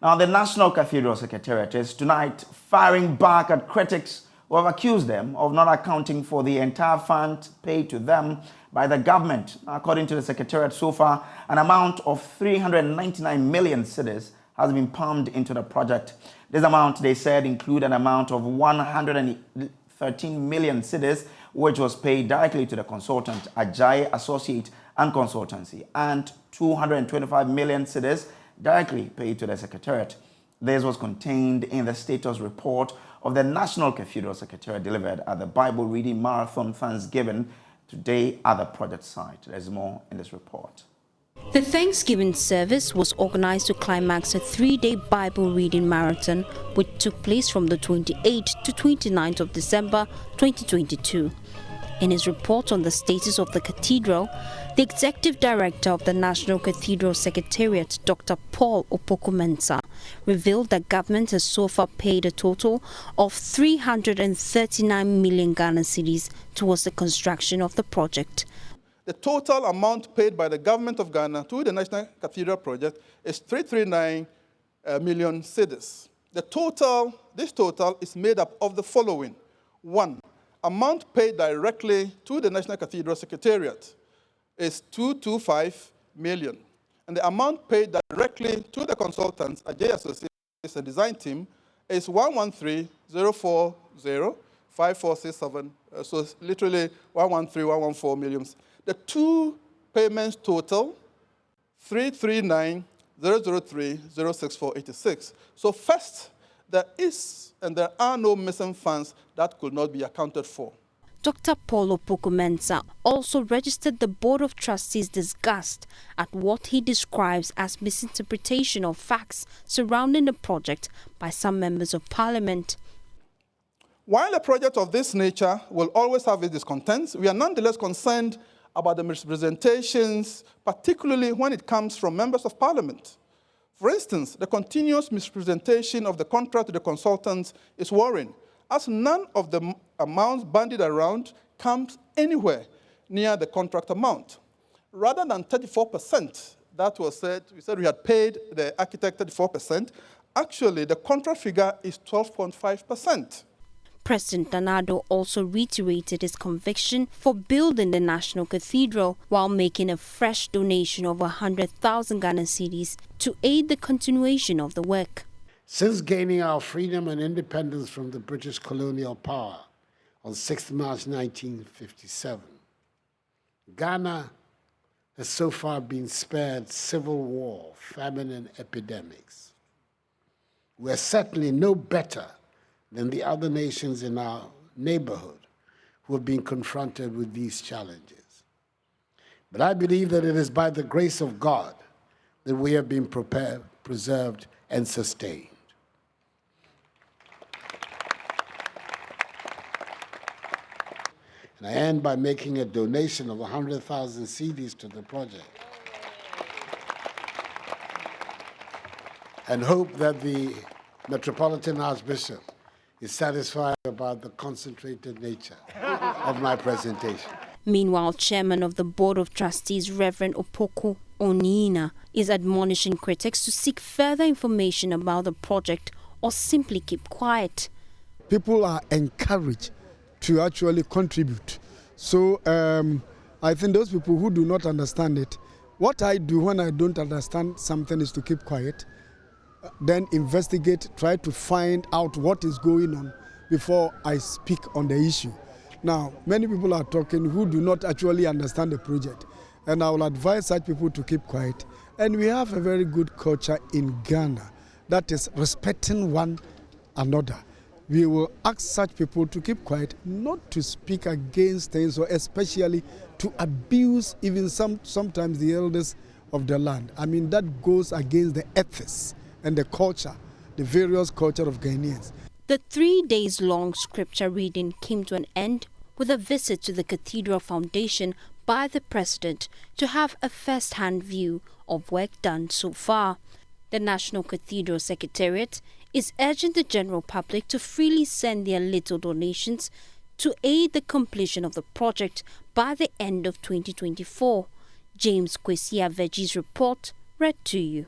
Now, the National Cathedral Secretariat is tonight firing back at critics who have accused them of not accounting for the entire fund paid to them by the government. According to the Secretariat, so far, an amount of 399 million cedis has been pumped into the project. This amount, they said, include an amount of 113 million cedis, which was paid directly to the consultant, Ajayi Associate and Consultancy, and 225 million cedis directly paid to the Secretariat. This was contained in the status report of the National Cathedral Secretariat delivered at the Bible Reading Marathon Thanksgiving today at the project site. There's more in this report. The Thanksgiving service was organized to climax a 3-day Bible reading marathon, which took place from the 28th to 29th of December 2022. In his report on the status of the cathedral, the Executive Director of the National Cathedral Secretariat, Dr. Paul Opoku-Mensah, revealed that government has so far paid a total of 339 million Ghana cedis towards the construction of the project. The total amount paid by the government of Ghana to the National Cathedral project is 339 million cedis. This total is made up of the following. 1. Amount paid directly to the National Cathedral Secretariat is 225 million. And the amount paid directly to the consultants, Ajayi Associates and Design Team, is 113,040,5467. So it's literally 113,114 million. The two payments total, 339,003,06486. So first, there is and there are no missing funds that could not be accounted for. Dr. Paul Opoku-Mensah also registered the Board of Trustees' disgust at what he describes as misinterpretation of facts surrounding the project by some members of Parliament. While a project of this nature will always have its discontents, we are nonetheless concerned about the misrepresentations, particularly when it comes from members of Parliament. For instance, the continuous misrepresentation of the contract to the consultants is worrying, as none of the amounts bandied around comes anywhere near the contract amount. Rather than 34%, that was said, we said we had paid the architect 34%, actually the contract figure is 12.5%. President Danado also reiterated his conviction for building the National Cathedral while making a fresh donation of 100,000 Ghana cedis to aid the continuation of the work. Since gaining our freedom and independence from the British colonial power on 6 March 1957, Ghana has so far been spared civil war, famine, and epidemics. We are certainly no better than the other nations in our neighborhood who have been confronted with these challenges. But I believe that it is by the grace of God that we have been prepared, preserved, and sustained. And I end by making a donation of 100,000 cedis to the project, and hope that the Metropolitan Archbishop is satisfied about the concentrated nature of my presentation. Meanwhile, Chairman of the Board of Trustees, Reverend Opoku Onina, is admonishing critics to seek further information about the project or simply keep quiet. People are encouraged to actually contribute. So I think those people who do not understand it, what I do when I don't understand something is to keep quiet, then investigate, try to find out what is going on before I speak on the issue. Now, many people are talking who do not actually understand the project, and I will advise such people to keep quiet. And we have a very good culture in Ghana, that is respecting one another. We will ask such people to keep quiet, not to speak against things, or especially to abuse even sometimes the elders of the land. I mean, that goes against the ethics and the culture, the various culture of Ghanaians. The 3 days long scripture reading came to an end with a visit to the Cathedral Foundation by the President to have a first-hand view of work done so far. The National Cathedral Secretariat is urging the general public to freely send their little donations to aid the completion of the project by the end of 2024. James Kwesi Aveji's report read to you.